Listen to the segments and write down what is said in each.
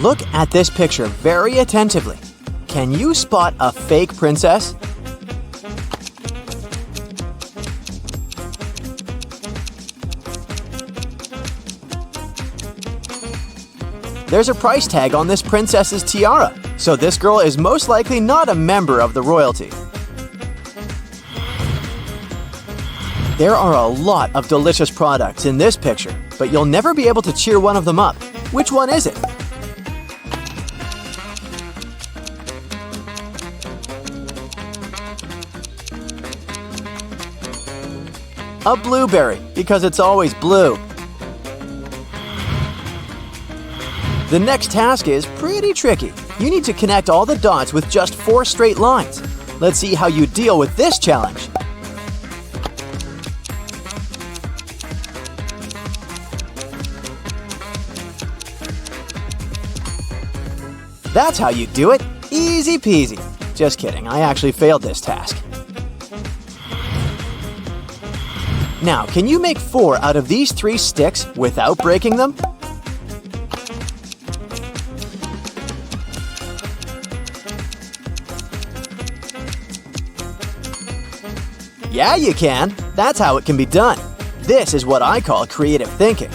Look at this picture very attentively. Can you spot a fake princess? There's a price tag on this princess's tiara, so this girl is most likely not a member of the royalty. There are a lot of delicious products in this picture, but you'll never be able to cheer one of them up. Which one is it? A blueberry, because it's always blue. The next task is pretty tricky. You need to connect all the dots with just 4 straight lines. Let's see how you deal with this challenge. That's how you do it. Easy peasy. Just kidding, I actually failed this task. Now, can you make 4 out of these 3 sticks without breaking them? Yeah, you can. That's how it can be done. This is what I call creative thinking.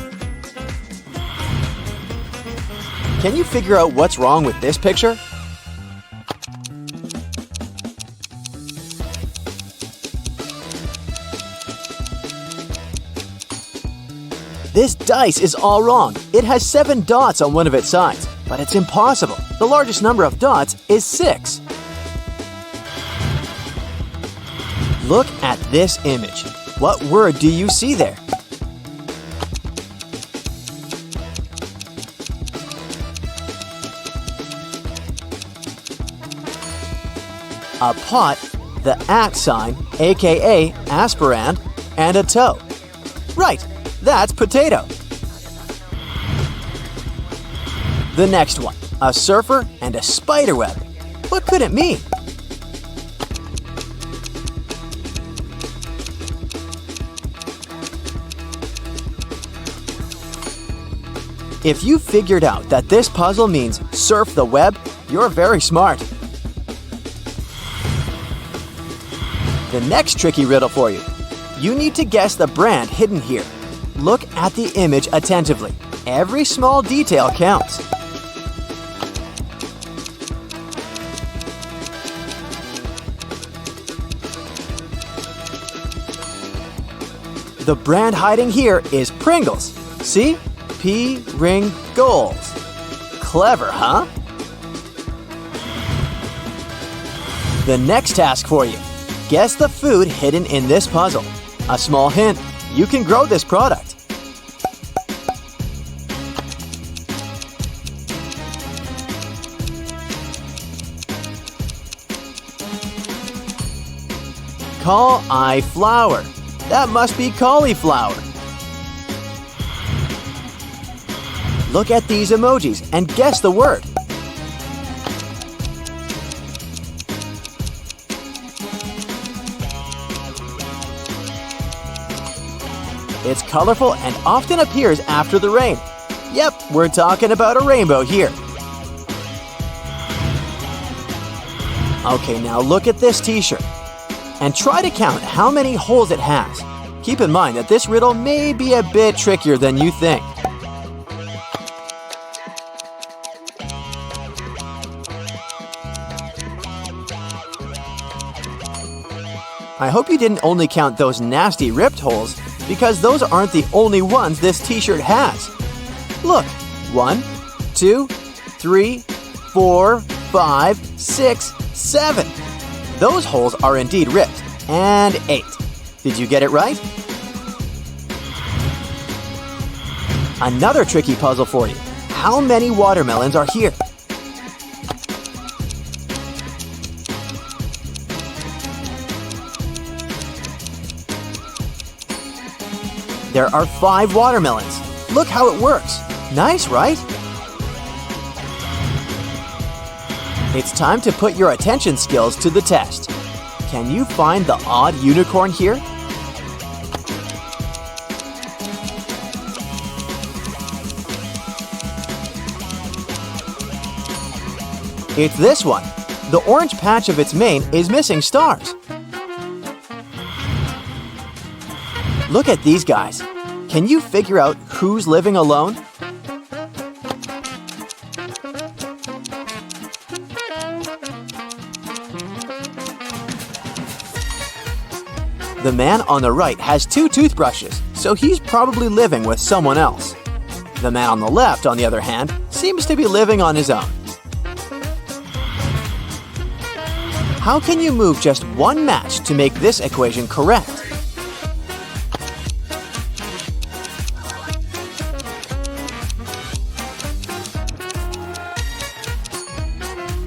Can you figure out what's wrong with this picture? This dice is all wrong. It has 7 dots on one of its sides, but it's impossible. The largest number of dots is 6. Look at this image. What word do you see there? A pot, the @ sign, aka aspirand, and a toe. Right, that's potato. The next one, a surfer and a spider web. What could it mean? If you figured out that this puzzle means surf the web, you're very smart. The next tricky riddle for you. You need to guess the brand hidden here. Look at the image attentively. Every small detail counts. The brand hiding here is Pringles. See? P-ring-goals. Clever, huh? The next task for you. Guess the food hidden in this puzzle. A small hint, you can grow this product. Cauliflower. That must be cauliflower. Look at these emojis and guess the word. It's colorful and often appears after the rain. Yep, we're talking about a rainbow here. Okay, now look at this t-shirt and try to count how many holes it has. Keep in mind that this riddle may be a bit trickier than you think. I hope you didn't only count those nasty ripped holes, because those aren't the only ones this t-shirt has. Look, 1, 2, 3, 4, 5, 6, 7. Those holes are indeed ripped, and 8. Did you get it right? Another tricky puzzle for you. How many watermelons are here? There are 5 watermelons. Look how it works. Nice, right? It's time to put your attention skills to the test. Can you find the odd unicorn here? It's this one. The orange patch of its mane is missing stars. Look at these guys. Can you figure out who's living alone? The man on the right has 2 toothbrushes, so he's probably living with someone else. The man on the left, on the other hand, seems to be living on his own. How can you move just one match to make this equation correct?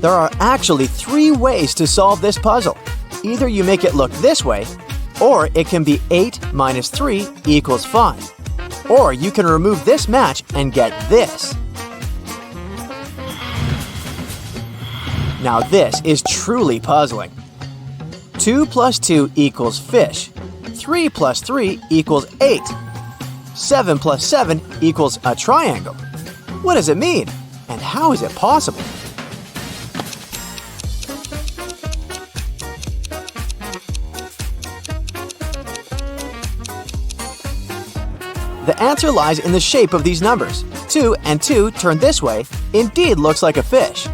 There are actually 3 ways to solve this puzzle. Either you make it look this way, or it can be 8 minus 3 equals 5. Or you can remove this match and get this. Now this is truly puzzling. 2 plus 2 equals fish. 3 plus 3 equals 8. 7 plus 7 equals a triangle. What does it mean? And how is it possible? The answer lies in the shape of these numbers. 2 and 2 turned this way indeed looks like a fish.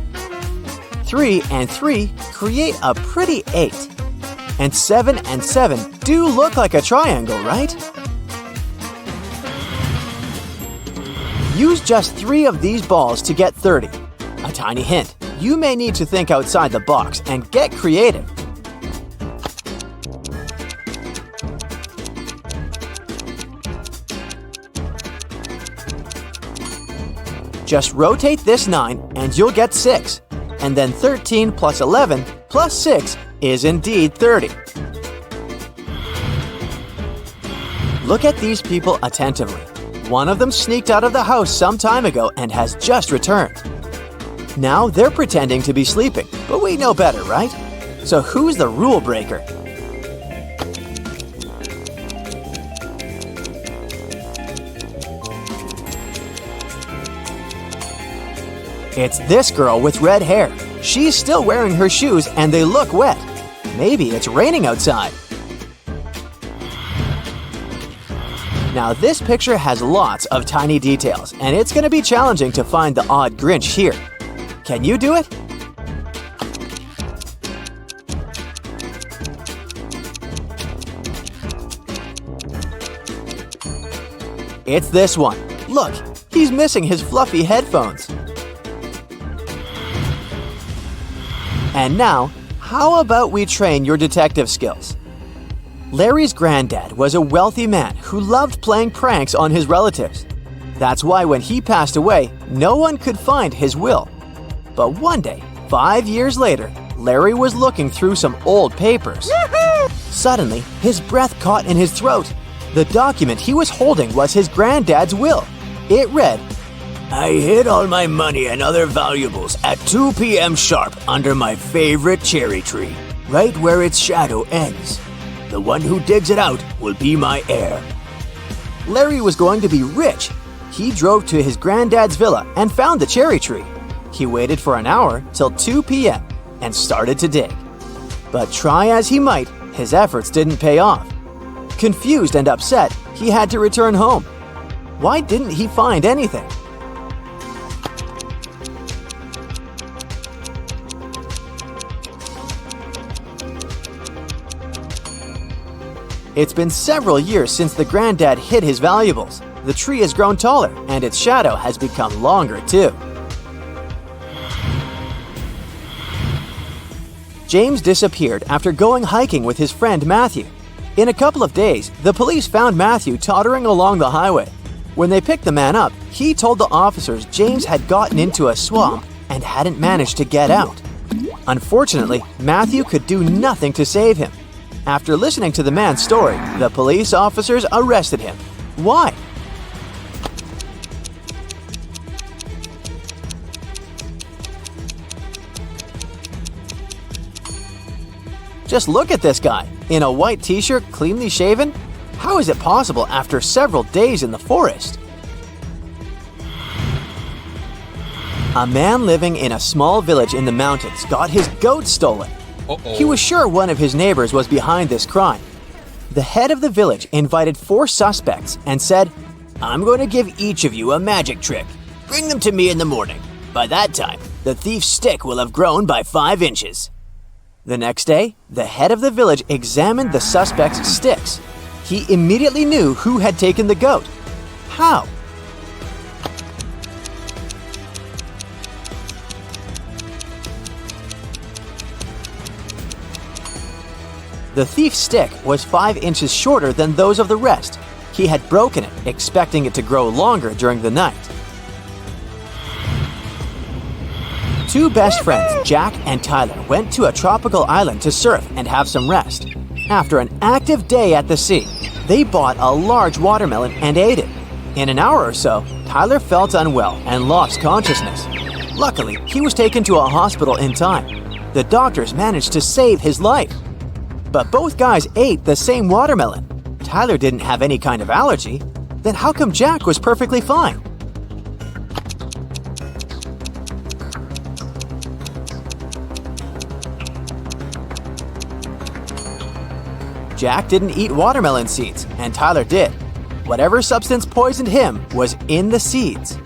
3 and 3 create a pretty 8. And 7 and 7 do look like a triangle, right? Use just 3 of these balls to get 30. A tiny hint, you may need to think outside the box and get creative. Just rotate this 9 and you'll get 6. And then 13 plus 11 plus 6 is indeed 30. Look at these people attentively. One of them sneaked out of the house some time ago and has just returned. Now they're pretending to be sleeping, but we know better, right? So who's the rule breaker? It's this girl with red hair. She's still wearing her shoes and they look wet. Maybe it's raining outside. Now this picture has lots of tiny details and it's going to be challenging to find the odd Grinch here. Can you do it? It's this one. Look, he's missing his fluffy headphones. And now, how about we train your detective skills? Larry's granddad was a wealthy man who loved playing pranks on his relatives. That's why when he passed away, no one could find his will. But one day, 5 years later, Larry was looking through some old papers. Suddenly, his breath caught in his throat. The document he was holding was his granddad's will. It read, "I hid all my money and other valuables at 2 p.m. sharp under my favorite cherry tree, right where its shadow ends. The one who digs it out will be my heir." Larry was going to be rich. He drove to his granddad's villa and found the cherry tree. He waited for an hour till 2 p.m. and started to dig. But try as he might, his efforts didn't pay off. Confused and upset, he had to return home. Why didn't he find anything? It's been several years since the granddad hid his valuables. The tree has grown taller and its shadow has become longer too. James disappeared after going hiking with his friend Matthew. In a couple of days, the police found Matthew tottering along the highway. When they picked the man up, he told the officers James had gotten into a swamp and hadn't managed to get out. Unfortunately, Matthew could do nothing to save him. After listening to the man's story, the police officers arrested him. Why? Just look at this guy, in a white t-shirt, cleanly shaven. How is it possible after several days in the forest? A man living in a small village in the mountains got his goat stolen. He was sure one of his neighbors was behind this crime. The head of the village invited 4 suspects and said, "I'm going to give each of you a magic trick. Bring them to me in the morning. By that time, the thief's stick will have grown by 5 inches." The next day, the head of the village examined the suspects' sticks. He immediately knew who had taken the goat. How? The thief's stick was 5 inches shorter than those of the rest. He had broken it, expecting it to grow longer during the night. 2 best friends, Jack and Tyler, went to a tropical island to surf and have some rest. After an active day at the sea, they bought a large watermelon and ate it. In an hour or so, Tyler felt unwell and lost consciousness. Luckily, he was taken to a hospital in time. The doctors managed to save his life. But both guys ate the same watermelon. Tyler didn't have any kind of allergy. Then how come Jack was perfectly fine? Jack didn't eat watermelon seeds, and Tyler did. Whatever substance poisoned him was in the seeds.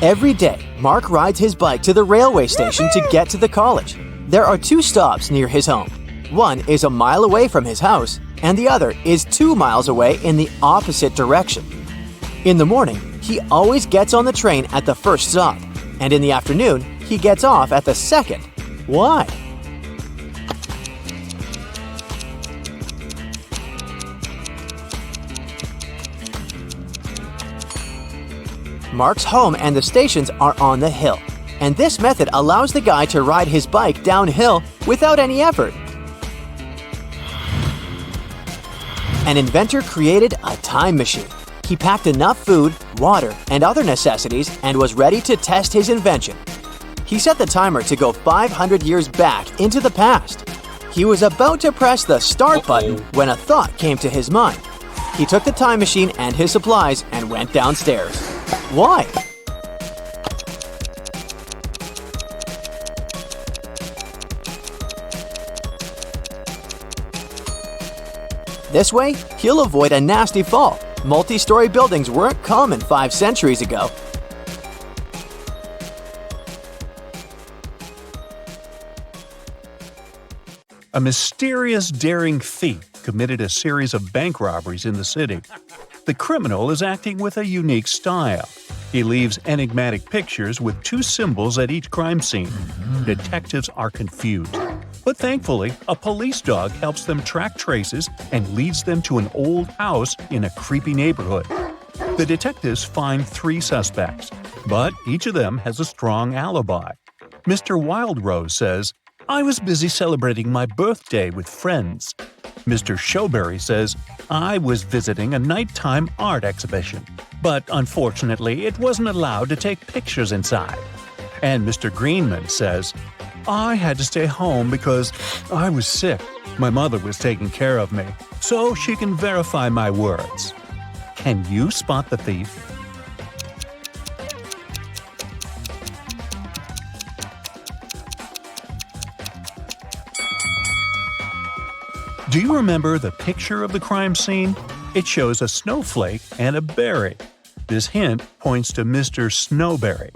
Every day, Mark rides his bike to the railway station to get to the college. There are 2 stops near his home. One is a mile away from his house, and the other is 2 miles away in the opposite direction. In the morning, he always gets on the train at the first stop, and in the afternoon, he gets off at the second. Why? Mark's home and the stations are on the hill, and this method allows the guy to ride his bike downhill without any effort. An inventor created a time machine. He packed enough food, water, and other necessities and was ready to test his invention. He set the timer to go 500 years back into the past. He was about to press the start button when a thought came to his mind. He took the time machine and his supplies and went downstairs. Why? This way, he'll avoid a nasty fall. Multi-story buildings weren't common 5 centuries ago. A mysterious, daring thief committed a series of bank robberies in the city. The criminal is acting with a unique style. He leaves enigmatic pictures with 2 symbols at each crime scene. Detectives are confused. But thankfully, a police dog helps them track traces and leads them to an old house in a creepy neighborhood. The detectives find 3 suspects, but each of them has a strong alibi. Mr. Wildrose says, "I was busy celebrating my birthday with friends." Mr. Showberry says, "I was visiting a nighttime art exhibition, but unfortunately it wasn't allowed to take pictures inside." And Mr. Greenman says, "I had to stay home because I was sick. My mother was taking care of me, so she can verify my words." Can you spot the thief? Do you remember the picture of the crime scene? It shows a snowflake and a berry. This hint points to Mr. Snowberry.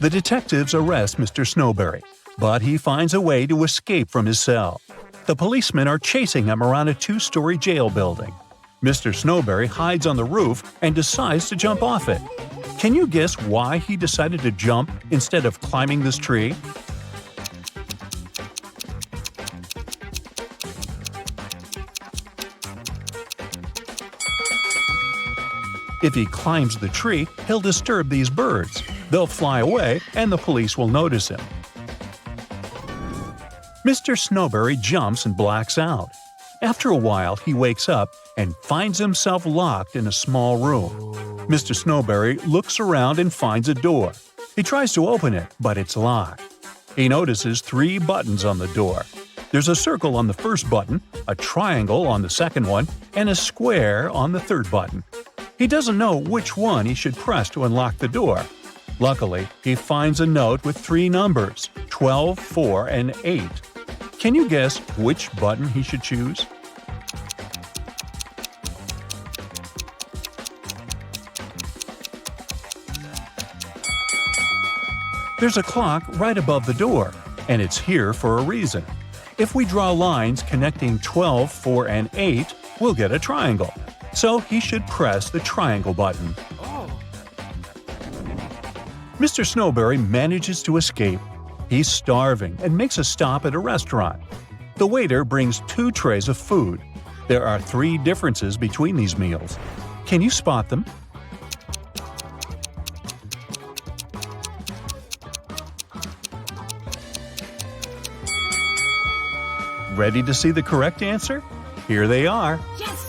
The detectives arrest Mr. Snowberry, but he finds a way to escape from his cell. The policemen are chasing him around a 2-story jail building. Mr. Snowberry hides on the roof and decides to jump off it. Can you guess why he decided to jump instead of climbing this tree? If he climbs the tree, he'll disturb these birds. They'll fly away and the police will notice him. Mr. Snowberry jumps and blacks out. After a while, he wakes up and finds himself locked in a small room. Mr. Snowberry looks around and finds a door. He tries to open it, but it's locked. He notices 3 buttons on the door. There's a circle on the first button, a triangle on the second one, and a square on the third button. He doesn't know which one he should press to unlock the door. Luckily, he finds a note with 3 numbers, 12, 4, and 8. Can you guess which button he should choose? There's a clock right above the door, and it's here for a reason. If we draw lines connecting 12, 4, and 8, we'll get a triangle. So he should press the triangle button. Mr. Snowberry manages to escape. He's starving and makes a stop at a restaurant. The waiter brings 2 trays of food. There are 3 differences between these meals. Can you spot them? Ready to see the correct answer? Here they are. Yes!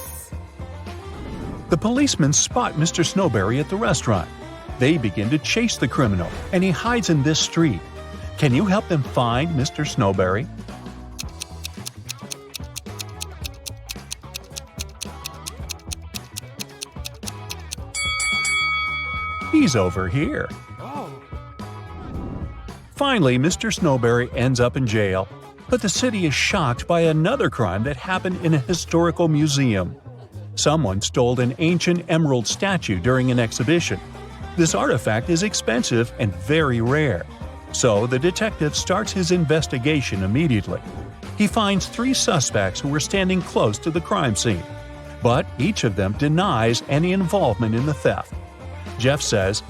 The policemen spot Mr. Snowberry at the restaurant. They begin to chase the criminal, and he hides in this street. Can you help them find Mr. Snowberry? He's over here. Finally, Mr. Snowberry ends up in jail. But the city is shocked by another crime that happened in a historical museum. Someone stole an ancient emerald statue during an exhibition. This artifact is expensive and very rare. So the detective starts his investigation immediately. He finds 3 suspects who were standing close to the crime scene. But each of them denies any involvement in the theft. Jeff says,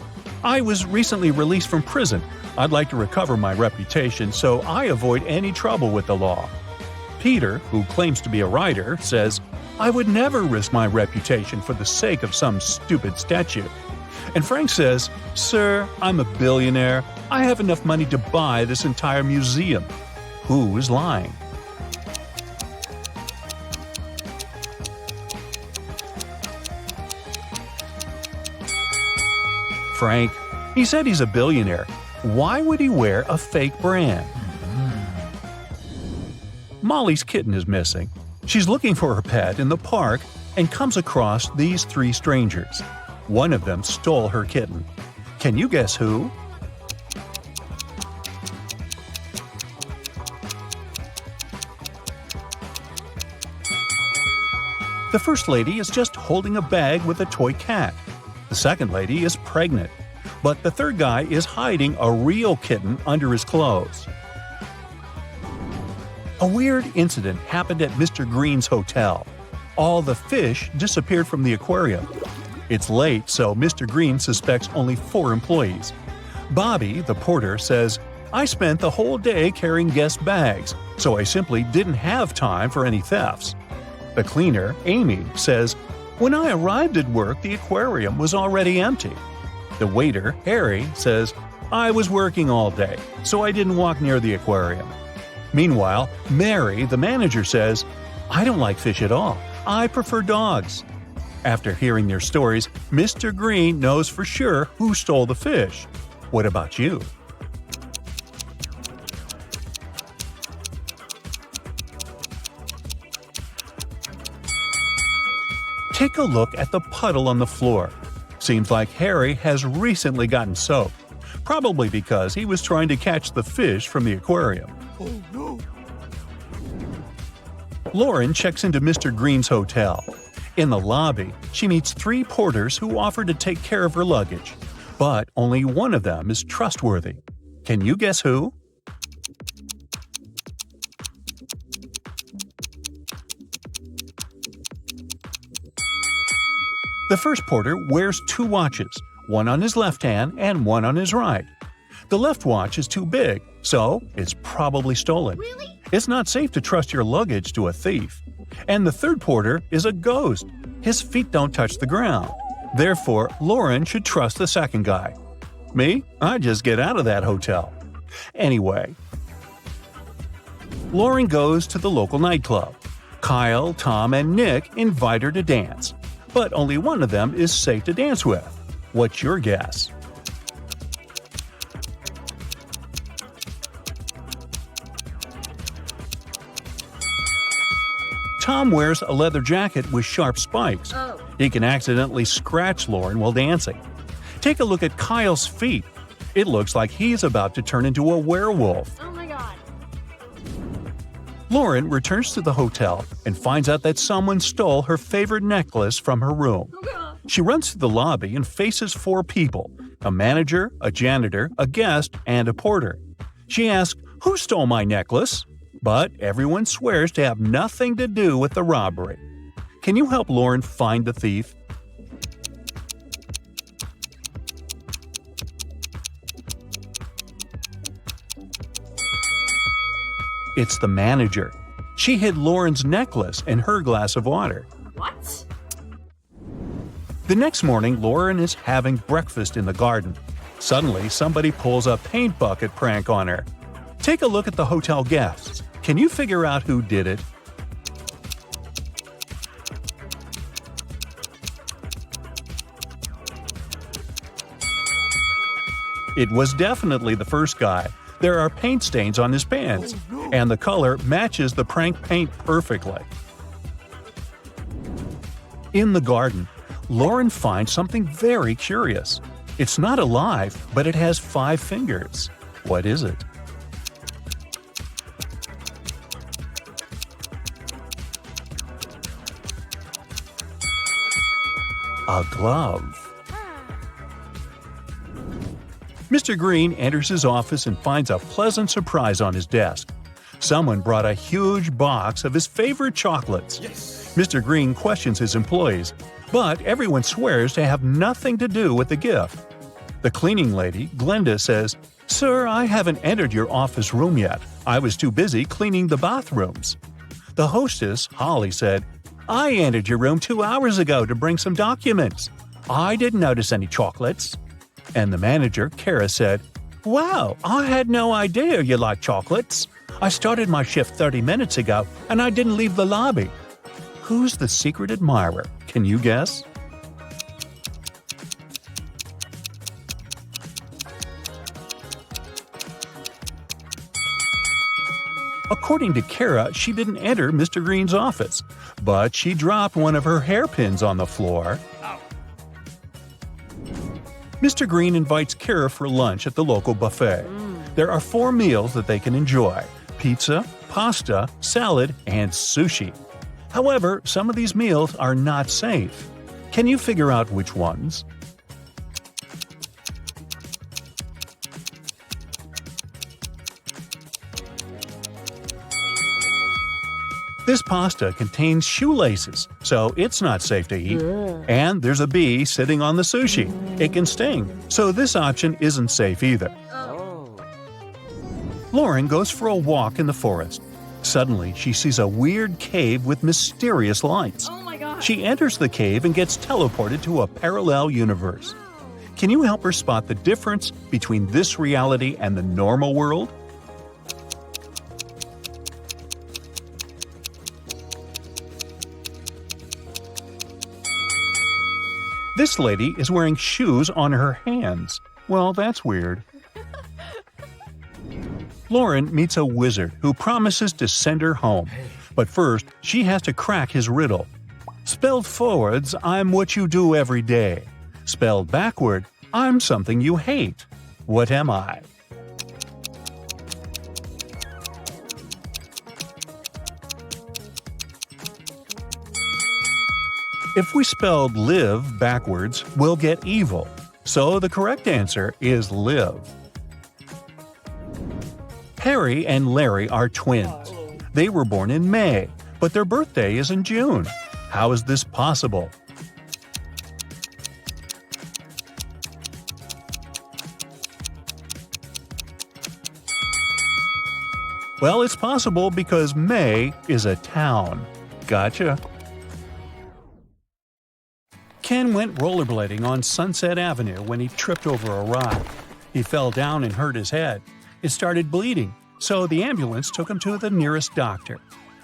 "I was recently released from prison. I'd like to recover my reputation, so I avoid any trouble with the law." Peter, who claims to be a writer, says, "I would never risk my reputation for the sake of some stupid statue." And Frank says, "Sir, I'm a billionaire. I have enough money to buy this entire museum." Who is lying? Frank. He said he's a billionaire. Why would he wear a fake brand? Molly's kitten is missing. She's looking for her pet in the park and comes across these 3 strangers. One of them stole her kitten. Can you guess who? The first lady is just holding a bag with a toy cat. The second lady is pregnant. But the third guy is hiding a real kitten under his clothes. A weird incident happened at Mr. Green's hotel. All the fish disappeared from the aquarium. It's late, so Mr. Green suspects only 4 employees. Bobby, the porter, says, "I spent the whole day carrying guest bags, so I simply didn't have time for any thefts." The cleaner, Amy, says, "When I arrived at work, the aquarium was already empty." The waiter, Harry, says, "I was working all day, so I didn't walk near the aquarium." Meanwhile, Mary, the manager, says, "I don't like fish at all. I prefer dogs." After hearing their stories, Mr. Green knows for sure who stole the fish. What about you? Take a look at the puddle on the floor. Seems like Harry has recently gotten soaked, probably because he was trying to catch the fish from the aquarium. Oh no! Lauren checks into Mr. Green's hotel. In the lobby, she meets 3 porters who offer to take care of her luggage. But only one of them is trustworthy. Can you guess who? The first porter wears 2 watches, one on his left hand and one on his right. The left watch is too big, so it's probably stolen. Really? It's not safe to trust your luggage to a thief. And the third porter is a ghost. His feet don't touch the ground. Therefore, Lauren should trust the second guy. Me? I just get out of that hotel. Anyway, Lauren goes to the local nightclub. Kyle, Tom, and Nick invite her to dance. But only one of them is safe to dance with. What's your guess? Tom wears a leather jacket with sharp spikes. Oh. He can accidentally scratch Lauren while dancing. Take a look at Kyle's feet. It looks like he's about to turn into a werewolf. Oh my god. Lauren returns to the hotel and finds out that someone stole her favorite necklace from her room. Oh god. She runs to the lobby and faces 4 people: a manager, a janitor, a guest, and a porter. She asks, "Who stole my necklace?" But everyone swears to have nothing to do with the robbery. Can you help Lauren find the thief? It's the manager. She hid Lauren's necklace in her glass of water. What? The next morning, Lauren is having breakfast in the garden. Suddenly, somebody pulls a paint bucket prank on her. Take a look at the hotel guests. Can you figure out who did it? It was definitely the first guy. There are paint stains on his pants, and the color matches the prank paint perfectly. In the garden, Lauren finds something very curious. It's not alive, but it has 5 fingers. What is it? A glove. Mr. Green enters his office and finds a pleasant surprise on his desk. Someone brought a huge box of his favorite chocolates. Mr. Green questions his employees, but everyone swears to have nothing to do with the gift. The cleaning lady, Glenda, says, "Sir, I haven't entered your office room yet. I was too busy cleaning the bathrooms." The hostess, Holly, said, "I entered your room 2 hours ago to bring some documents. I didn't notice any chocolates." And the manager, Kara, said, "Wow, I had no idea you like chocolates. I started my shift 30 minutes ago and I didn't leave the lobby." Who's the secret admirer? Can you guess? According to Kara, she didn't enter Mr. Green's office, but she dropped one of her hairpins on the floor. Mr. Green invites Kara for lunch at the local buffet. There are 4 meals that they can enjoy: pizza, pasta, salad, and sushi. However, some of these meals are not safe. Can you figure out which ones? This pasta contains shoelaces, so it's not safe to eat. And there's a bee sitting on the sushi. It can sting, so this option isn't safe either. Lauren goes for a walk in the forest. Suddenly, she sees a weird cave with mysterious lights. Oh my god. She enters the cave and gets teleported to a parallel universe. Can you help her spot the difference between this reality and the normal world? This lady is wearing shoes on her hands. Well, that's weird. Lauren meets a wizard who promises to send her home. But first, she has to crack his riddle. Spelled forwards, I'm what you do every day. Spelled backward, I'm something you hate. What am I? If we spelled live backwards, we'll get evil. So the correct answer is live. Harry and Larry are twins. They were born in May, but their birthday is in June. How is this possible? Well, it's possible because May is a town. Gotcha. Ken went rollerblading on Sunset Avenue when he tripped over a rock. He fell down and hurt his head. It started bleeding, so the ambulance took him to the nearest doctor.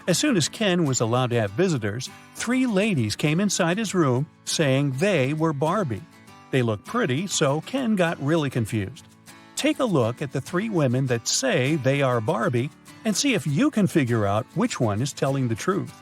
As soon as Ken was allowed to have visitors, 3 ladies came inside his room saying they were Barbie. They looked pretty, so Ken got really confused. Take a look at the 3 women that say they are Barbie and see if you can figure out which one is telling the truth.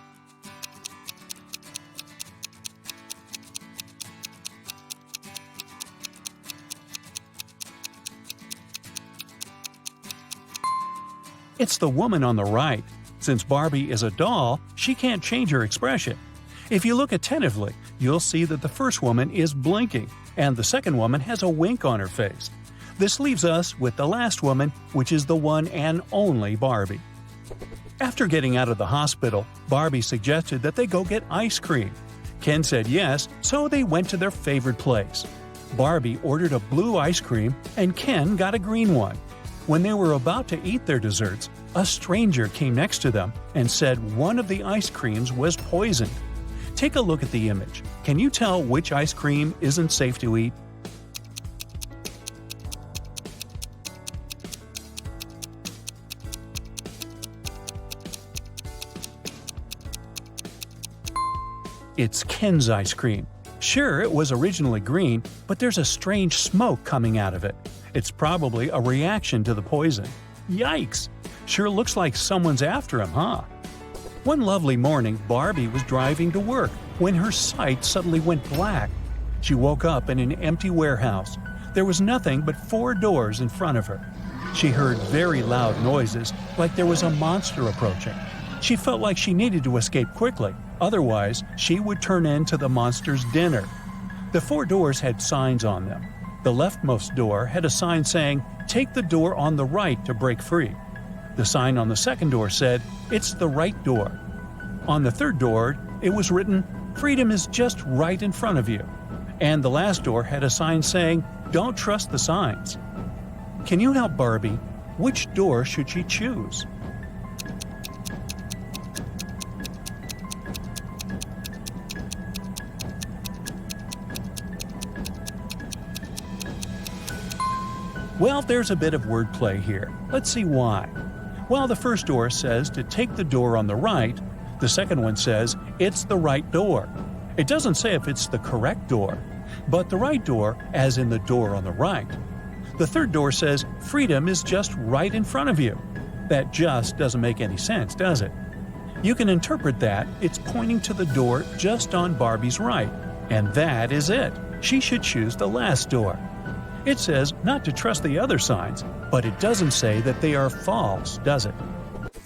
It's the woman on the right. Since Barbie is a doll, she can't change her expression. If you look attentively, you'll see that the first woman is blinking, and the second woman has a wink on her face. This leaves us with the last woman, which is the one and only Barbie. After getting out of the hospital, Barbie suggested that they go get ice cream. Ken said yes, so they went to their favorite place. Barbie ordered a blue ice cream, and Ken got a green one. When they were about to eat their desserts, a stranger came next to them and said one of the ice creams was poisoned. Take a look at the image. Can you tell which ice cream isn't safe to eat? It's Ken's ice cream. Sure, it was originally green, but there's a strange smoke coming out of it. It's probably a reaction to the poison. Yikes! Sure looks like someone's after him, huh? One lovely morning, Barbie was driving to work when her sight suddenly went black. She woke up in an empty warehouse. There was nothing but 4 doors in front of her. She heard very loud noises, like there was a monster approaching. She felt like she needed to escape quickly, otherwise she would turn into the monster's dinner. The 4 doors had signs on them. The leftmost door had a sign saying, "Take the door on the right to break free." The sign on the second door said, "It's the right door." On the third door, it was written, "Freedom is just right in front of you." And the last door had a sign saying, "Don't trust the signs." Can you help Barbie? Which door should she choose? Well, there's a bit of wordplay here. Let's see why. While the first door says to take the door on the right, the second one says it's the right door. It doesn't say if it's the correct door, but the right door, as in the door on the right. The third door says freedom is just right in front of you. That just doesn't make any sense, does it? You can interpret that it's pointing to the door just on Barbie's right, and that is it. She should choose the last door. It says not to trust the other signs, but it doesn't say that they are false, does it?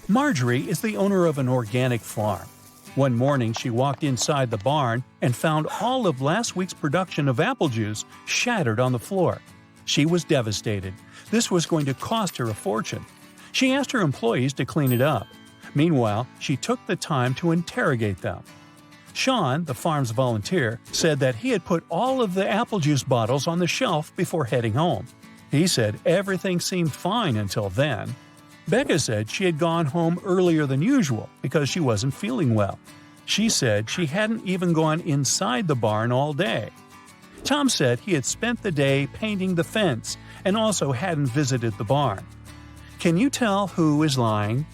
Marjorie is the owner of an organic farm. One morning she walked inside the barn and found all of last week's production of apple juice shattered on the floor. She was devastated. This was going to cost her a fortune. She asked her employees to clean it up. Meanwhile, she took the time to interrogate them. Sean, the farm's volunteer, said that he had put all of the apple juice bottles on the shelf before heading home. He said everything seemed fine until then. Becca said she had gone home earlier than usual because she wasn't feeling well. She said she hadn't even gone inside the barn all day. Tom said he had spent the day painting the fence and also hadn't visited the barn. Can you tell who is lying?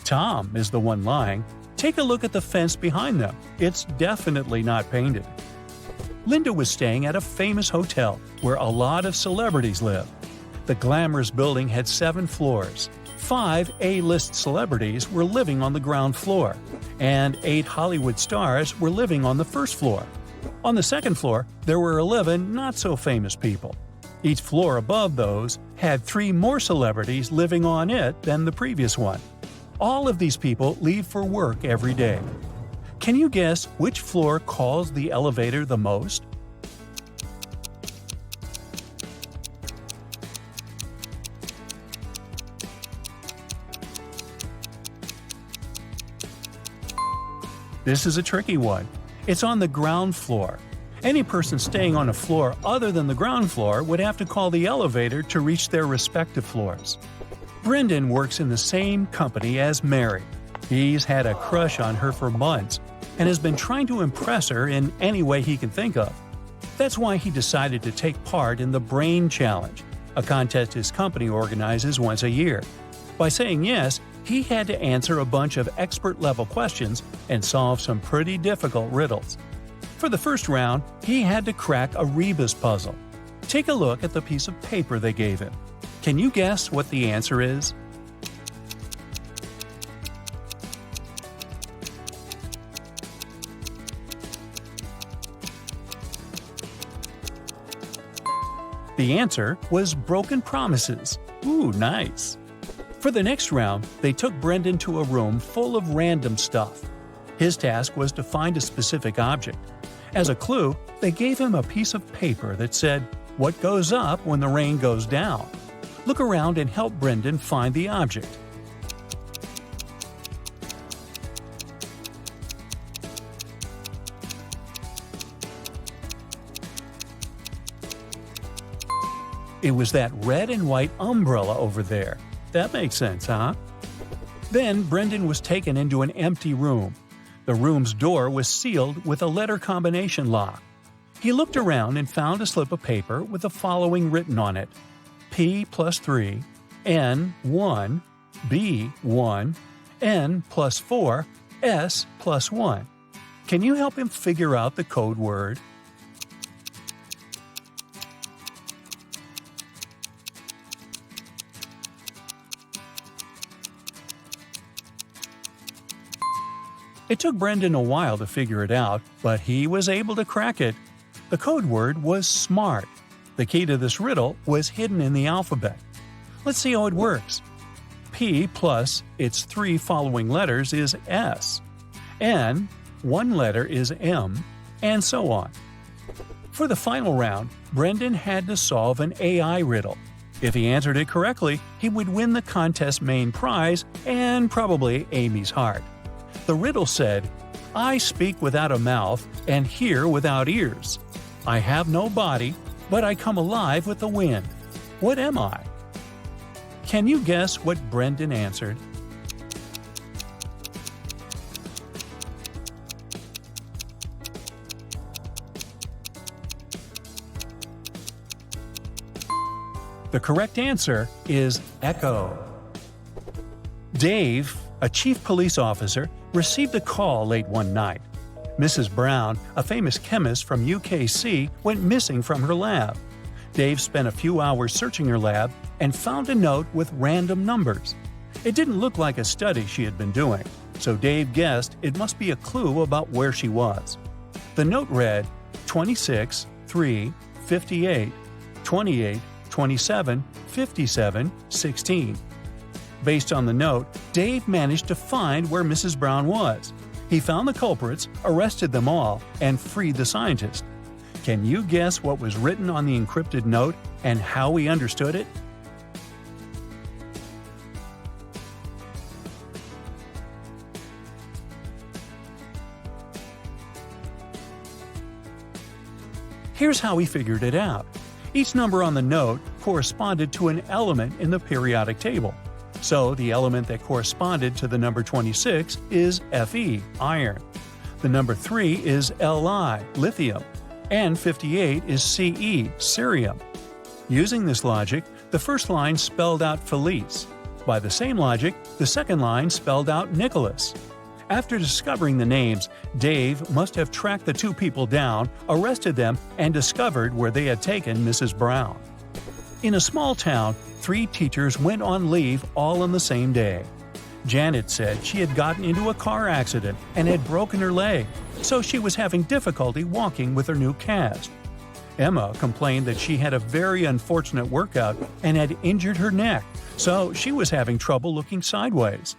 Tom is the one lying. Take a look at the fence behind them. It's definitely not painted. Linda was staying at a famous hotel where a lot of celebrities live. The glamorous building had 7 floors. 5 A-list celebrities were living on the ground floor, and 8 Hollywood stars were living on the first floor. On the second floor, there were 11 not-so-famous people. Each floor above those had 3 more celebrities living on it than the previous one. All of these people leave for work every day. Can you guess which floor calls the elevator the most? This is a tricky one. It's on the ground floor. Any person staying on a floor other than the ground floor would have to call the elevator to reach their respective floors. Brendan works in the same company as Mary. He's had a crush on her for months and has been trying to impress her in any way he can think of. That's why he decided to take part in the Brain Challenge, a contest his company organizes once a year. By saying yes, he had to answer a bunch of expert-level questions and solve some pretty difficult riddles. For the first round, he had to crack a rebus puzzle. Take a look at the piece of paper they gave him. Can you guess what the answer is? The answer was broken promises. Ooh, nice. For the next round, they took Brendan to a room full of random stuff. His task was to find a specific object. As a clue, they gave him a piece of paper that said, "What goes up when the rain goes down?" Look around and help Brendan find the object. It was that red and white umbrella over there. That makes sense, huh? Then Brendan was taken into an empty room. The room's door was sealed with a letter combination lock. He looked around and found a slip of paper with the following written on it: P plus 3, N 1, B 1, N plus 4, S plus 1. Can you help him figure out the code word? It took Brendan a while to figure it out, but he was able to crack it. The code word was SMART. The key to this riddle was hidden in the alphabet. Let's see how it works. P plus its 3 following letters is S. N, 1 letter is M, and so on. For the final round, Brendan had to solve an AI riddle. If he answered it correctly, he would win the contest's main prize and probably Amy's heart. The riddle said, "I speak without a mouth and hear without ears. I have no body, but I come alive with the wind. What am I?" Can you guess what Brendan answered? The correct answer is echo. Dave, a chief police officer, received a call late one night. Mrs. Brown, a famous chemist from UKC, went missing from her lab. Dave spent a few hours searching her lab and found a note with random numbers. It didn't look like a study she had been doing, so Dave guessed it must be a clue about where she was. The note read 26, 3, 58, 28, 27, 57, 16. Based on the note, Dave managed to find where Mrs. Brown was. He found the culprits, arrested them all, and freed the scientist. Can you guess what was written on the encrypted note and how he understood it? Here's how he figured it out. Each number on the note corresponded to an element in the periodic table. So the element that corresponded to the number 26 is Fe, iron. The number 3 is Li, lithium. And 58 is Ce, cerium. Using this logic, the first line spelled out Felice. By the same logic, the second line spelled out Nicholas. After discovering the names, Dave must have tracked the two people down, arrested them, and discovered where they had taken Mrs. Brown. In a small town, 3 teachers went on leave all on the same day. Janet said she had gotten into a car accident and had broken her leg, so she was having difficulty walking with her new cast. Emma complained that she had a very unfortunate workout and had injured her neck, so she was having trouble looking sideways.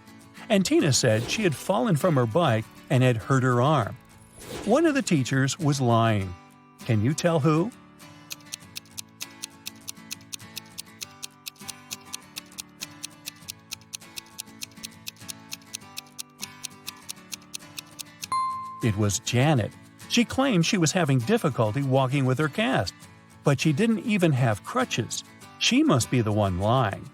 And Tina said she had fallen from her bike and had hurt her arm. One of the teachers was lying. Can you tell who? It was Janet. She claimed she was having difficulty walking with her cast, but she didn't even have crutches. She must be the one lying.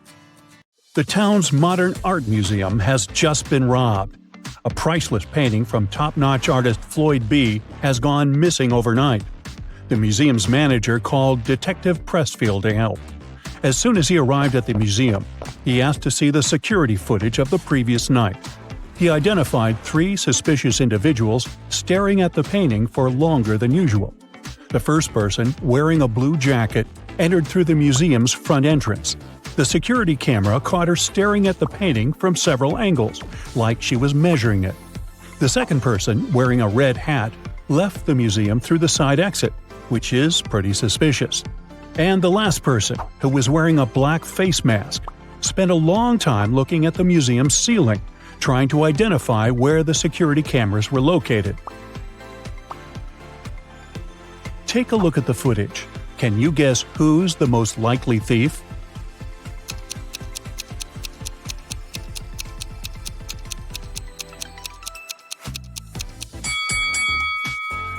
The town's modern art museum has just been robbed. A priceless painting from top-notch artist Floyd B. has gone missing overnight. The museum's manager called Detective Pressfield to help. As soon as he arrived at the museum, he asked to see the security footage of the previous night. He identified 3 suspicious individuals staring at the painting for longer than usual. The first person, wearing a blue jacket, entered through the museum's front entrance. The security camera caught her staring at the painting from several angles, like she was measuring it. The second person, wearing a red hat, left the museum through the side exit, which is pretty suspicious. And the last person, who was wearing a black face mask, spent a long time looking at the museum's ceiling, trying to identify where the security cameras were located. Take a look at the footage. Can you guess who's the most likely thief?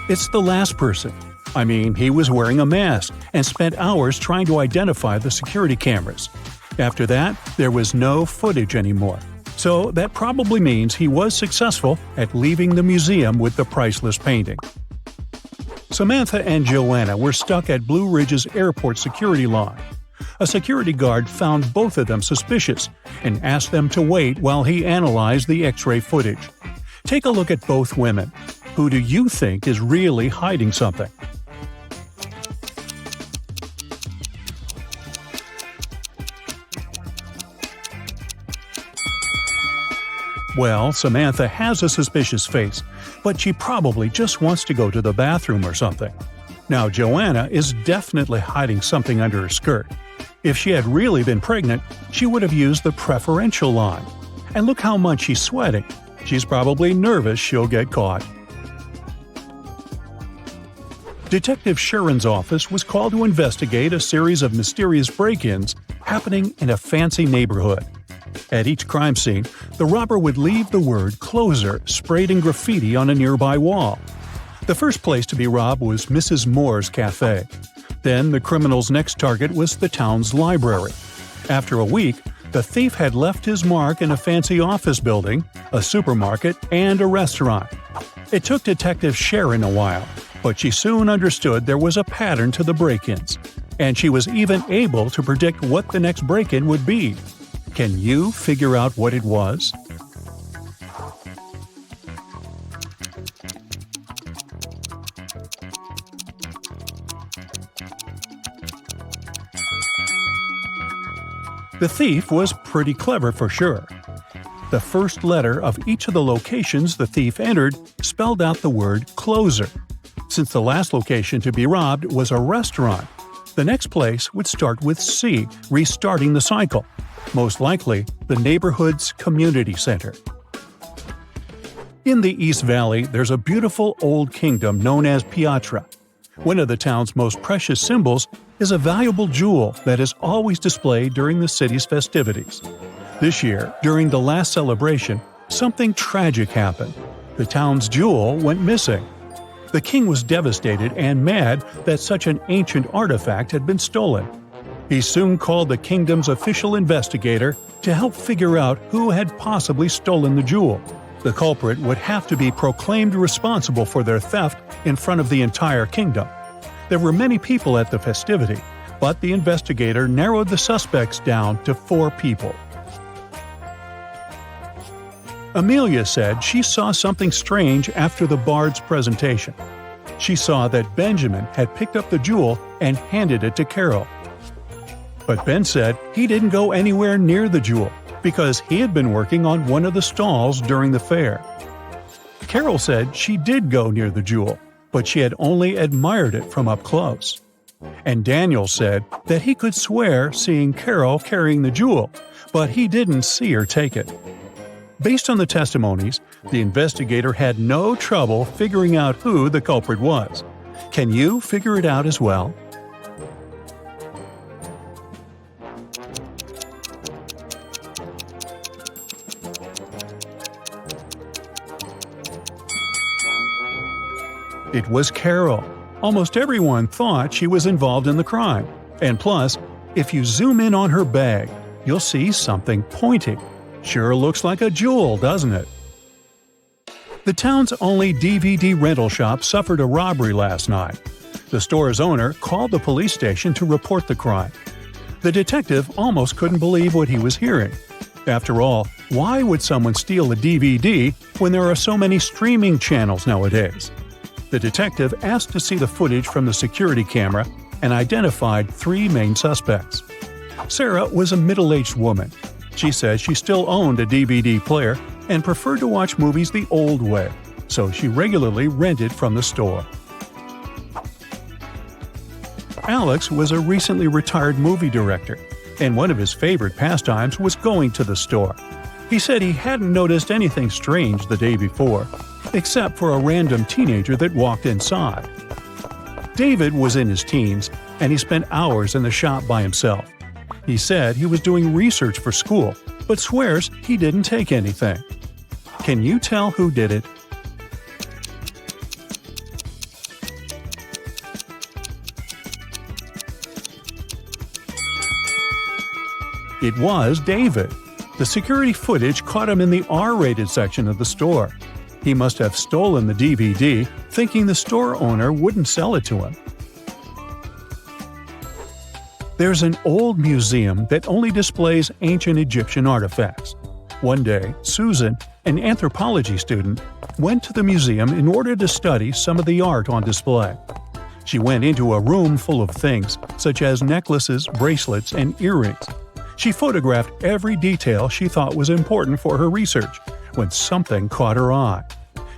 It's the last person. I mean, he was wearing a mask and spent hours trying to identify the security cameras. After that, there was no footage anymore. So that probably means he was successful at leaving the museum with the priceless painting. Samantha and Joanna were stuck at Blue Ridge's airport security line. A security guard found both of them suspicious and asked them to wait while he analyzed the X-ray footage. Take a look at both women. Who do you think is really hiding something? Well, Samantha has a suspicious face, but she probably just wants to go to the bathroom or something. Now, Joanna is definitely hiding something under her skirt. If she had really been pregnant, she would have used the preferential line. And look how much she's sweating. She's probably nervous she'll get caught. Detective Sharon's office was called to investigate a series of mysterious break-ins happening in a fancy neighborhood. At each crime scene, the robber would leave the word "closer" sprayed in graffiti on a nearby wall. The first place to be robbed was Mrs. Moore's cafe. Then the criminal's next target was the town's library. After a week, the thief had left his mark in a fancy office building, a supermarket, and a restaurant. It took Detective Sharon a while, but she soon understood there was a pattern to the break-ins, and she was even able to predict what the next break-in would be. Can you figure out what it was? The thief was pretty clever for sure. The first letter of each of the locations the thief entered spelled out the word "closer." Since the last location to be robbed was a restaurant, the next place would start with C, restarting the cycle. Most likely, the neighborhood's community center. In the East Valley, there's a beautiful old kingdom known as Piatra. One of the town's most precious symbols is a valuable jewel that is always displayed during the city's festivities. This year, during the last celebration, something tragic happened. The town's jewel went missing. The king was devastated and mad that such an ancient artifact had been stolen. He soon called the kingdom's official investigator to help figure out who had possibly stolen the jewel. The culprit would have to be proclaimed responsible for their theft in front of the entire kingdom. There were many people at the festivity, but the investigator narrowed the suspects down to 4 people. Amelia said she saw something strange after the bard's presentation. She saw that Benjamin had picked up the jewel and handed it to Carol. But Ben said he didn't go anywhere near the jewel because he had been working on one of the stalls during the fair. Carol said she did go near the jewel, but she had only admired it from up close. And Daniel said that he could swear seeing Carol carrying the jewel, but he didn't see her take it. Based on the testimonies, the investigator had no trouble figuring out who the culprit was. Can you figure it out as well? It was Carol. Almost everyone thought she was involved in the crime. And plus, if you zoom in on her bag, you'll see something pointing. Sure looks like a jewel, doesn't it? The town's only DVD rental shop suffered a robbery last night. The store's owner called the police station to report the crime. The detective almost couldn't believe what he was hearing. After all, why would someone steal a DVD when there are so many streaming channels nowadays? The detective asked to see the footage from the security camera and identified 3 main suspects. Sarah was a middle-aged woman. She said she still owned a DVD player and preferred to watch movies the old way, so she regularly rented from the store. Alex was a recently retired movie director, and one of his favorite pastimes was going to the store. He said he hadn't noticed anything strange the day before, except for a random teenager that walked inside. David was in his teens, and he spent hours in the shop by himself. He said he was doing research for school, but swears he didn't take anything. Can you tell who did it? It was David. The security footage caught him in the R-rated section of the store. He must have stolen the DVD, thinking the store owner wouldn't sell it to him. There's an old museum that only displays ancient Egyptian artifacts. One day, Susan, an anthropology student, went to the museum in order to study some of the art on display. She went into a room full of things, such as necklaces, bracelets, and earrings. She photographed every detail she thought was important for her research, when something caught her eye.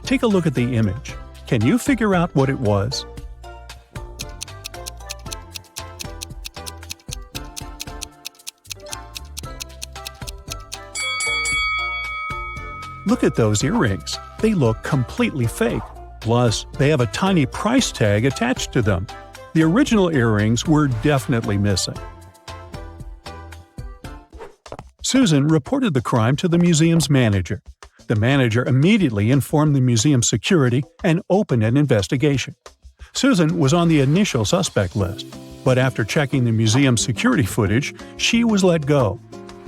Take a look at the image. Can you figure out what it was? Look at those earrings. They look completely fake. Plus, they have a tiny price tag attached to them. The original earrings were definitely missing. Susan reported the crime to the museum's manager. The manager immediately informed the museum security and opened an investigation. Susan was on the initial suspect list, but after checking the museum's security footage, she was let go.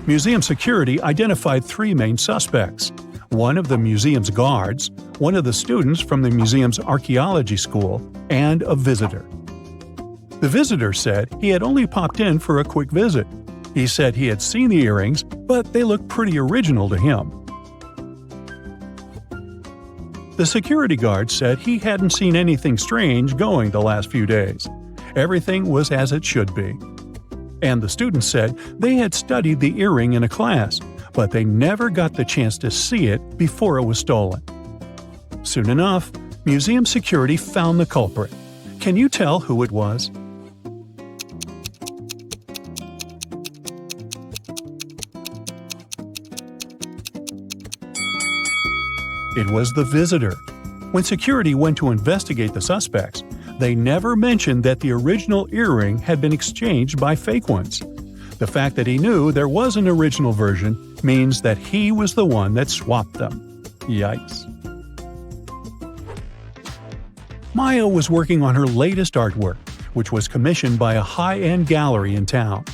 Museum security identified 3 main suspects: one of the museum's guards, one of the students from the museum's archaeology school, and a visitor. The visitor said he had only popped in for a quick visit. He said he had seen the earrings, but they looked pretty original to him. The security guard said he hadn't seen anything strange going the last few days. Everything was as it should be. And the students said they had studied the earring in a class, but they never got the chance to see it before it was stolen. Soon enough, museum security found the culprit. Can you tell who it was? It was the visitor. When security went to investigate the suspects, they never mentioned that the original earring had been exchanged by fake ones. The fact that he knew there was an original version means that he was the one that swapped them. Yikes. Maya was working on her latest artwork, which was commissioned by a high-end gallery in town.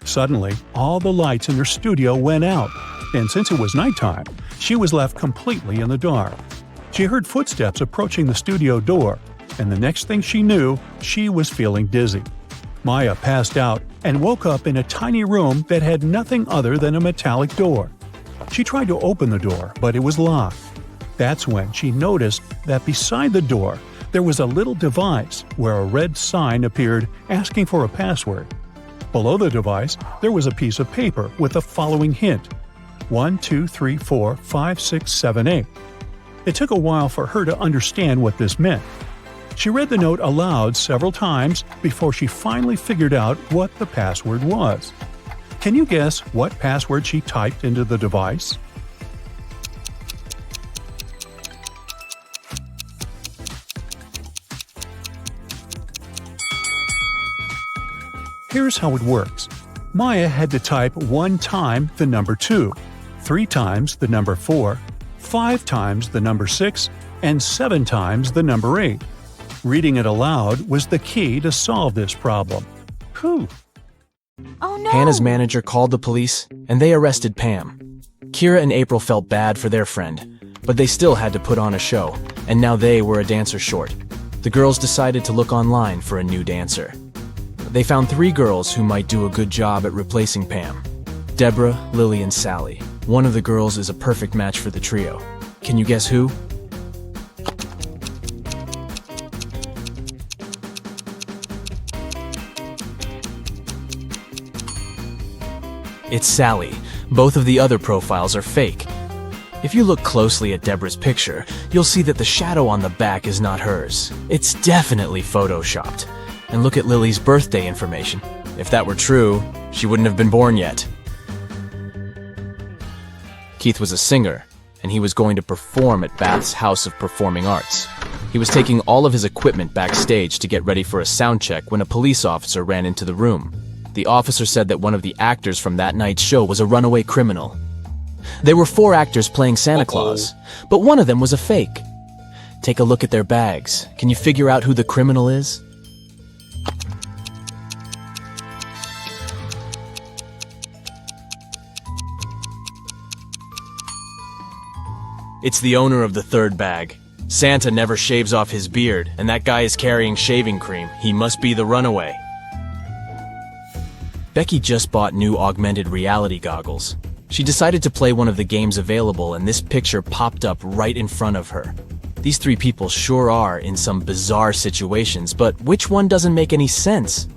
Suddenly, all the lights in her studio went out, and since it was nighttime, she was left completely in the dark. She heard footsteps approaching the studio door, and the next thing she knew, she was feeling dizzy. Maya passed out and woke up in a tiny room that had nothing other than a metallic door. She tried to open the door, but it was locked. That's when she noticed that beside the door, there was a little device where a red sign appeared asking for a password. Below the device, there was a piece of paper with the following hint: 1, 2, 3, 4, 5, 6, 7, 8. It took a while for her to understand what this meant. She read the note aloud several times before she finally figured out what the password was. Can you guess what password she typed into the device? Here's how it works. Maya had to type 1 time the number 2, 3 times the number 4, 5 times the number 6, and 7 times the number 8. Reading it aloud was the key to solve this problem. Whew! Oh no! Hannah's manager called the police, and they arrested Pam. Kira and April felt bad for their friend, but they still had to put on a show, and now they were a dancer short. The girls decided to look online for a new dancer. They found 3 girls who might do a good job at replacing Pam: Deborah, Lily, and Sally. One of the girls is a perfect match for the trio. Can you guess who? It's Sally. Both of the other profiles are fake. If you look closely at Deborah's picture, you'll see that the shadow on the back is not hers. It's definitely photoshopped. And look at Lily's birthday information. If that were true, she wouldn't have been born yet. Keith was a singer, and he was going to perform at Bath's House of Performing Arts. He was taking all of his equipment backstage to get ready for a sound check when a police officer ran into the room. The officer said that one of the actors from that night's show was a runaway criminal. There were 4 actors playing Santa Claus, but one of them was a fake. Take a look at their bags. Can you figure out who the criminal is? It's the owner of the 3rd bag. Santa never shaves off his beard, and that guy is carrying shaving cream. He must be the runaway. Becky just bought new augmented reality goggles. She decided to play one of the games available, and this picture popped up right in front of her. These 3 people sure are in some bizarre situations, but which one doesn't make any sense?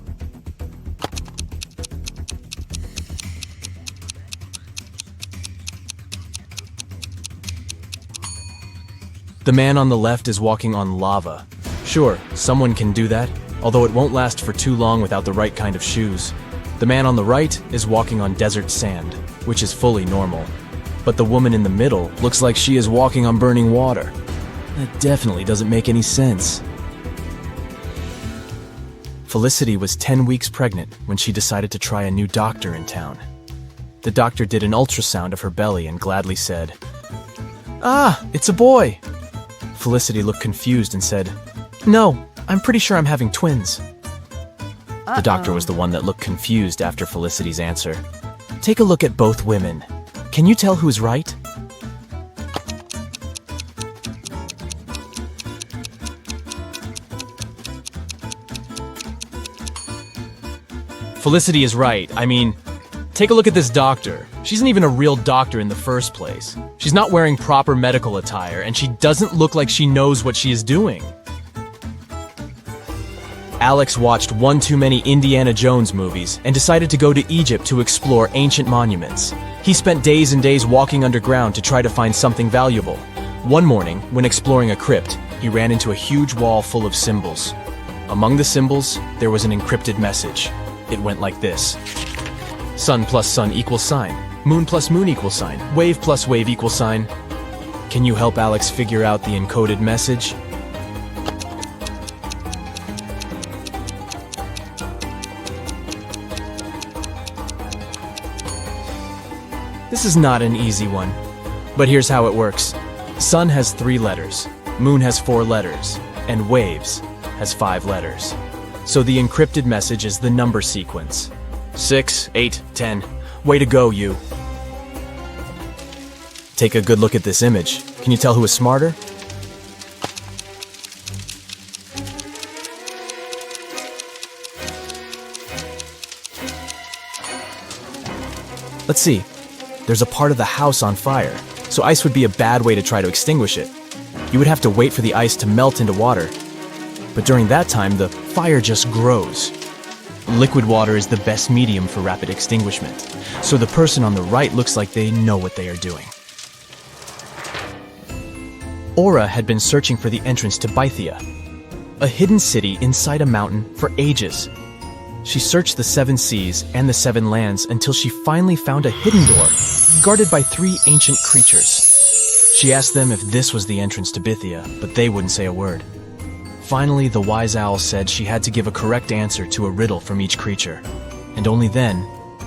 The man on the left is walking on lava. Sure, someone can do that, although it won't last for too long without the right kind of shoes. The man on the right is walking on desert sand, which is fully normal. But the woman in the middle looks like she is walking on burning water. That definitely doesn't make any sense. Felicity was 10 weeks pregnant when she decided to try a new doctor in town. The doctor did an ultrasound of her belly and gladly said, "Ah, it's a boy." Felicity looked confused and said, "No, I'm pretty sure I'm having twins." The doctor was the one that looked confused after Felicity's answer. Take a look at both women. Can you tell who's right? Felicity is right. I mean, take a look at this doctor. She isn't even a real doctor in the first place. She's not wearing proper medical attire, and she doesn't look like she knows what she is doing. Alex watched one too many Indiana Jones movies and decided to go to Egypt to explore ancient monuments. He spent days and days walking underground to try to find something valuable. One morning, when exploring a crypt, he ran into a huge wall full of symbols. Among the symbols, there was an encrypted message. It went like this: sun plus sun equals sign, moon plus moon equals sign, wave plus wave equals sign. Can you help Alex figure out the encoded message? This is not an easy one, but here's how it works. Sun has 3 letters, moon has 4 letters, and waves has 5 letters. So the encrypted message is the number sequence. 6, 8, 10. Way to go, you. Take a good look at this image. Can you tell who is smarter? Let's see. There's a part of the house on fire, so ice would be a bad way to try to extinguish it. You would have to wait for the ice to melt into water. But during that time, the fire just grows. Liquid water is the best medium for rapid extinguishment, so the person on the right looks like they know what they are doing. Aura had been searching for the entrance to Bythia, a hidden city inside a mountain, for ages. She searched the 7 seas and the 7 lands until she finally found a hidden door, guarded by 3 ancient creatures. She asked them if this was the entrance to Bythia, but they wouldn't say a word. Finally, the wise owl said she had to give a correct answer to a riddle from each creature, and only then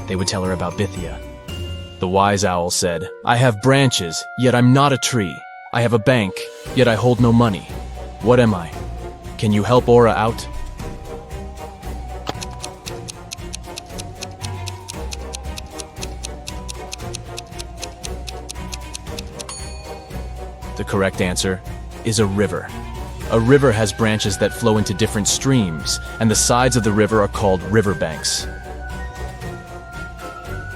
they would tell her about Bythia. The wise owl said, "I have branches, yet I'm not a tree. I have a bank, yet I hold no money. What am I? Can you help Aura out?" The correct answer is a river. A river has branches that flow into different streams, and the sides of the river are called riverbanks.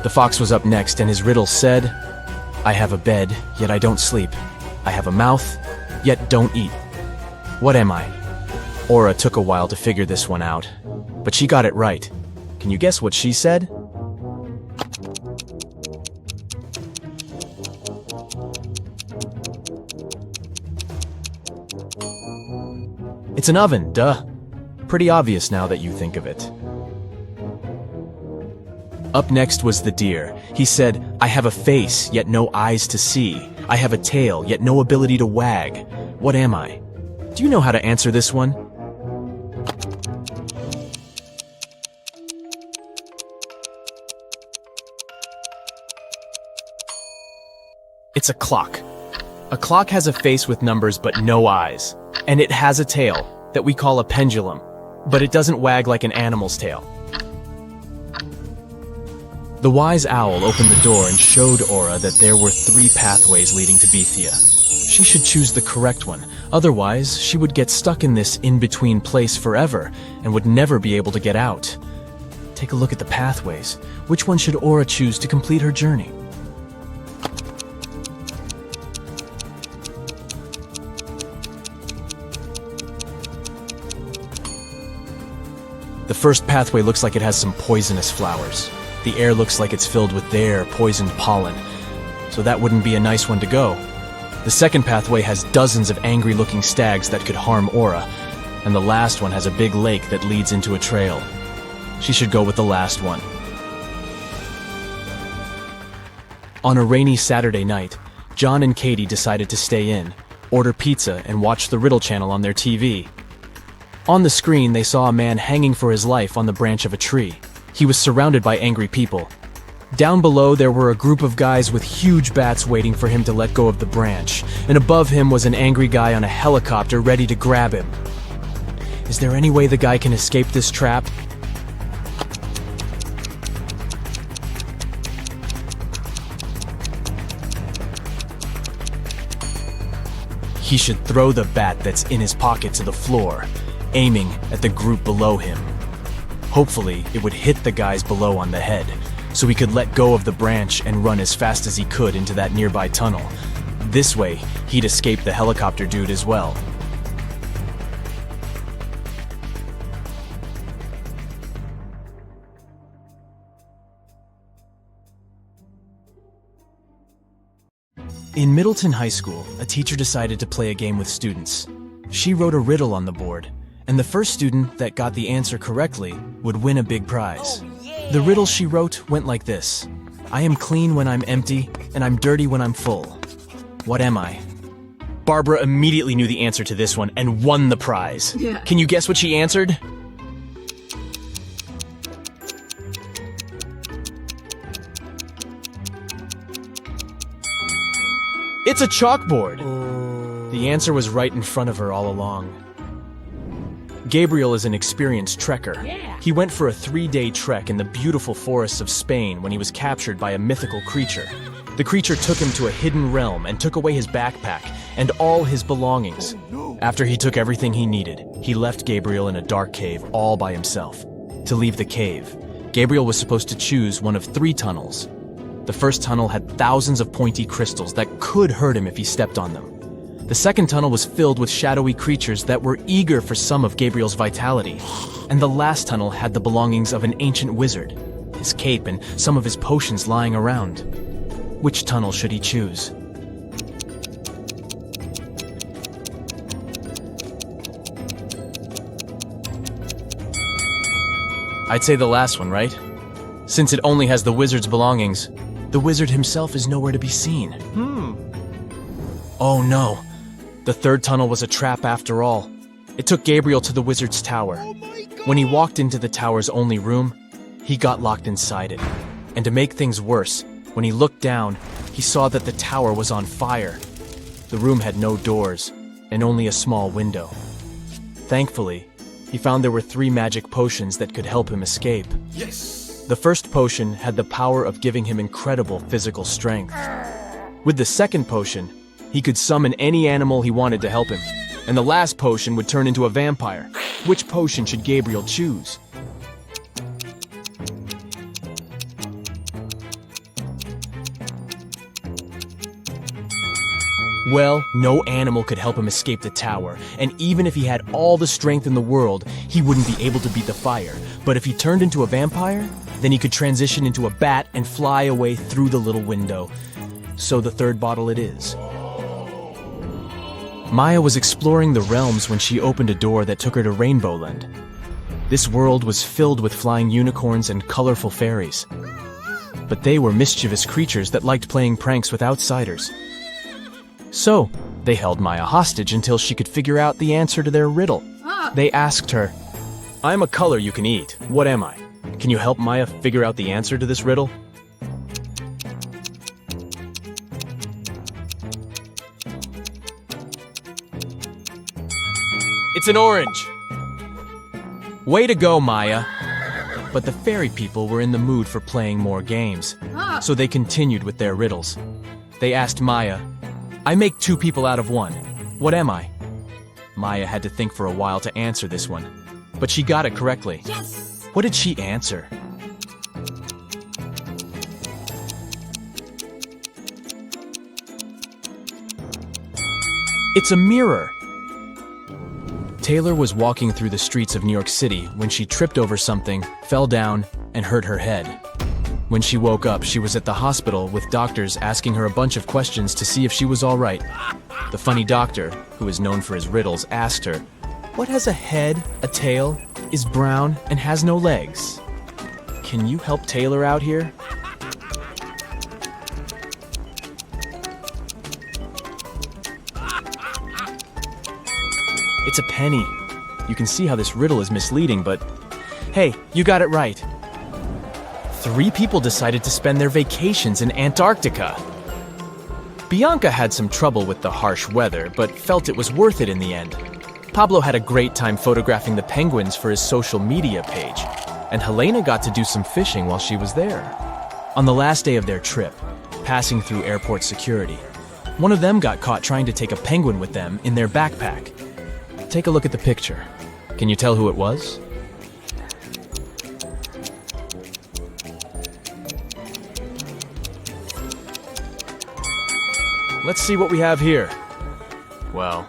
The fox was up next, and his riddle said, "I have a bed, yet I don't sleep. I have a mouth, yet don't eat. What am I?" Aura took a while to figure this one out, but she got it right. Can you guess what she said? It's an oven, duh. Pretty obvious now that you think of it. Up next was the deer. He said, "I have a face, yet no eyes to see. I have a tail, yet no ability to wag. What am I?" Do you know how to answer this one? It's a clock. A clock has a face with numbers but no eyes. And it has a tail that we call a pendulum, but it doesn't wag like an animal's tail. The wise owl opened the door and showed Aura that there were 3 pathways leading to Bethia. She should choose the correct one, otherwise she would get stuck in this in-between place forever and would never be able to get out. Take a look at the pathways. Which one should Aura choose to complete her journey? The first pathway looks like it has some poisonous flowers. The air looks like it's filled with their poisoned pollen, so that wouldn't be a nice one to go. The second pathway has dozens of angry-looking stags that could harm Aura, and the last one has a big lake that leads into a trail. She should go with the last one. On a rainy Saturday night, John and Katie decided to stay in, order pizza, and watch the Riddle channel on their TV. On the screen, they saw a man hanging for his life on the branch of a tree. He was surrounded by angry people. Down below, there were a group of guys with huge bats waiting for him to let go of the branch, and above him was an angry guy on a helicopter ready to grab him. Is there any way the guy can escape this trap? He should throw the bat that's in his pocket to the floor, aiming at the group below him. Hopefully, it would hit the guys below on the head, so he could let go of the branch and run as fast as he could into that nearby tunnel. This way, he'd escape the helicopter dude as well. In Middleton High School, a teacher decided to play a game with students. She wrote a riddle on the board, and the first student that got the answer correctly would win a big prize. The riddle she wrote went like this: "I am clean when I'm empty, and I'm dirty when I'm full. What am I?" Barbara immediately knew the answer to this one and won the prize. Yeah. Can you guess what she answered? It's a chalkboard! The answer was right in front of her all along. Gabriel is an experienced trekker. He went for a 3-day trek in the beautiful forests of Spain when he was captured by a mythical creature. The creature took him to a hidden realm and took away his backpack and all his belongings. After he took everything he needed, he left Gabriel in a dark cave all by himself. To leave the cave, Gabriel was supposed to choose one of 3 tunnels. The first tunnel had thousands of pointy crystals that could hurt him if he stepped on them. The second tunnel was filled with shadowy creatures that were eager for some of Gabriel's vitality. And the last tunnel had the belongings of an ancient wizard, his cape and some of his potions lying around. Which tunnel should he choose? I'd say the last one, right? Since it only has the wizard's belongings, the wizard himself is nowhere to be seen. Oh no. The third tunnel was a trap after all. It took Gabriel to the wizard's tower. When he walked into the tower's only room, he got locked inside it. And to make things worse, when he looked down, he saw that the tower was on fire. The room had no doors, and only a small window. Thankfully, he found there were 3 magic potions that could help him escape. Yes! The first potion had the power of giving him incredible physical strength. With the second potion, he could summon any animal he wanted to help him. And the last potion would turn into a vampire. Which potion should Gabriel choose? Well, no animal could help him escape the tower, and even if he had all the strength in the world, he wouldn't be able to beat the fire. But if he turned into a vampire, then he could transition into a bat and fly away through the little window. So the third bottle it is. Maya was exploring the realms when she opened a door that took her to Rainbow Land. This world was filled with flying unicorns and colorful fairies. But they were mischievous creatures that liked playing pranks with outsiders. So, they held Maya hostage until she could figure out the answer to their riddle. They asked her, "I'm a color you can eat. What am I? Can you help Maya figure out the answer to this riddle?" "It's an orange." "Way to go, Maya." But the fairy people were in the mood for playing more games, so they continued with their riddles. They asked Maya, "I make two people out of one. What am I?" Maya had to think for a while to answer this one, but she got it correctly. Yes! What did she answer? It's a mirror. Taylor was walking through the streets of New York City when she tripped over something, fell down, and hurt her head. When she woke up, she was at the hospital with doctors asking her a bunch of questions to see if she was all right. The funny doctor, who is known for his riddles, asked her, "What has a head, a tail, is brown, and has no legs?" Can you help Taylor out here? It's a penny. You can see how this riddle is misleading, but hey, you got it right. 3 people decided to spend their vacations in Antarctica. Bianca had some trouble with the harsh weather, but felt it was worth it in the end. Pablo had a great time photographing the penguins for his social media page, and Helena got to do some fishing while she was there. On the last day of their trip, passing through airport security, one of them got caught trying to take a penguin with them in their backpack. Take a look at the picture. Can you tell who it was? Let's see what we have here. Well,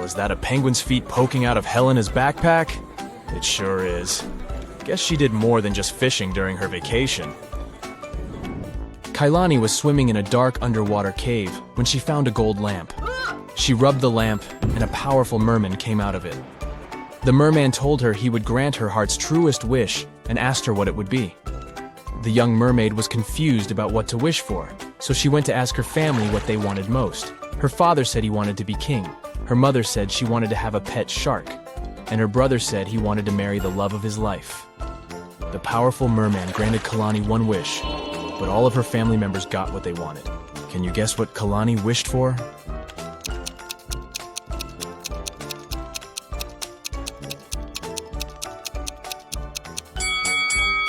is that a penguin's feet poking out of Helena's backpack? It sure is. Guess she did more than just fishing during her vacation. Kailani was swimming in a dark underwater cave when she found a gold lamp. She rubbed the lamp, and a powerful merman came out of it. The merman told her he would grant her heart's truest wish and asked her what it would be. The young mermaid was confused about what to wish for, so she went to ask her family what they wanted most. Her father said he wanted to be king. Her mother said she wanted to have a pet shark, and her brother said he wanted to marry the love of his life. The powerful merman granted Kalani one wish, but all of her family members got what they wanted. Can you guess what Kalani wished for?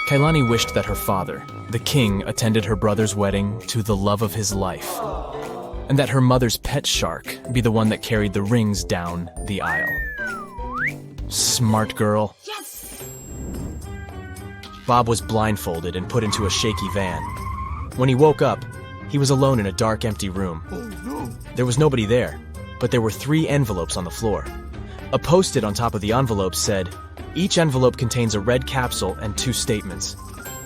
Kailani wished that her father, the king, attended her brother's wedding to the love of his life, and that her mother's pet shark be the one that carried the rings down the aisle. Smart girl. Yes! Bob was blindfolded and put into a shaky van. When he woke up, he was alone in a dark, empty room. There was nobody there, but there were 3 envelopes on the floor. A post-it on top of the envelope said, "Each envelope contains a red capsule and 2 statements.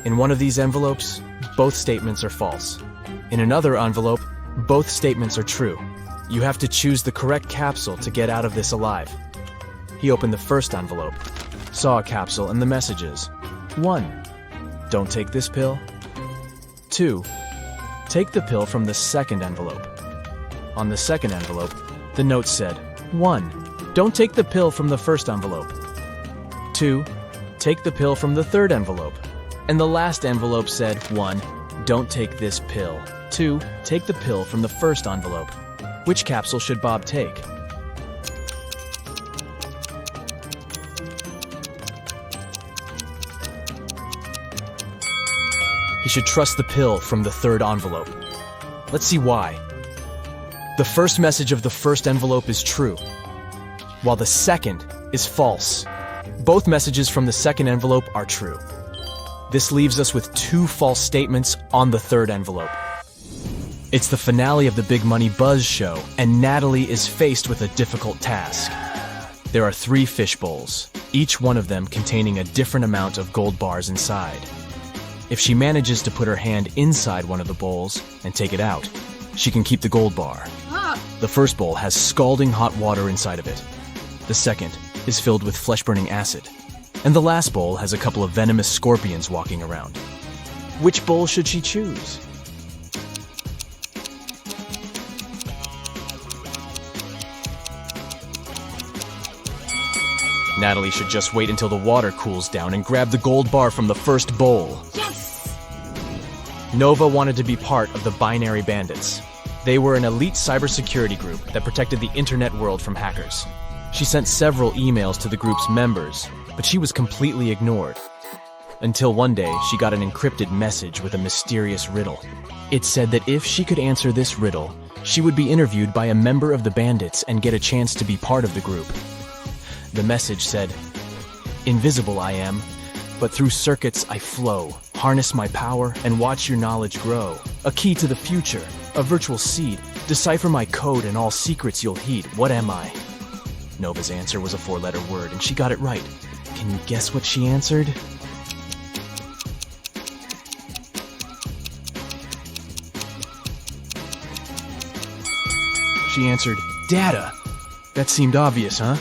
In one of these envelopes, both statements are false. In another envelope, both statements are true. You have to choose the correct capsule to get out of this alive." He opened the first envelope, saw a capsule and the messages. 1. Don't take this pill. 2. Take the pill from the second envelope. On the second envelope, the note said, 1. Don't take the pill from the first envelope. 2. Take the pill from the third envelope. And the last envelope said, 1. Don't take this pill. 2. Take the pill from the first envelope. Which capsule should Bob take? He should trust the pill from the third envelope. Let's see why. The first message of the first envelope is true, while the second is false. Both messages from the second envelope are true. This leaves us with 2 false statements on the third envelope. It's the finale of the Big Money Buzz show, and Natalie is faced with a difficult task. There are 3 fish bowls, each one of them containing a different amount of gold bars inside. If she manages to put her hand inside one of the bowls and take it out, she can keep the gold bar. The first bowl has scalding hot water inside of it. The second is filled with flesh-burning acid. And the last bowl has a couple of venomous scorpions walking around. Which bowl should she choose? Natalie should just wait until the water cools down and grab the gold bar from the first bowl. Yes! Nova wanted to be part of the Binary Bandits. They were an elite cybersecurity group that protected the internet world from hackers. She sent several emails to the group's members, but she was completely ignored. Until one day, she got an encrypted message with a mysterious riddle. It said that if she could answer this riddle, she would be interviewed by a member of the bandits and get a chance to be part of the group. The message said, "Invisible I am, but through circuits I flow. Harness my power and watch your knowledge grow. A key to the future, a virtual seed. Decipher my code and all secrets you'll heed. What am I?" Nova's answer was a 4-letter word, and she got it right. Can you guess what she answered? She answered, "Data." That seemed obvious, huh?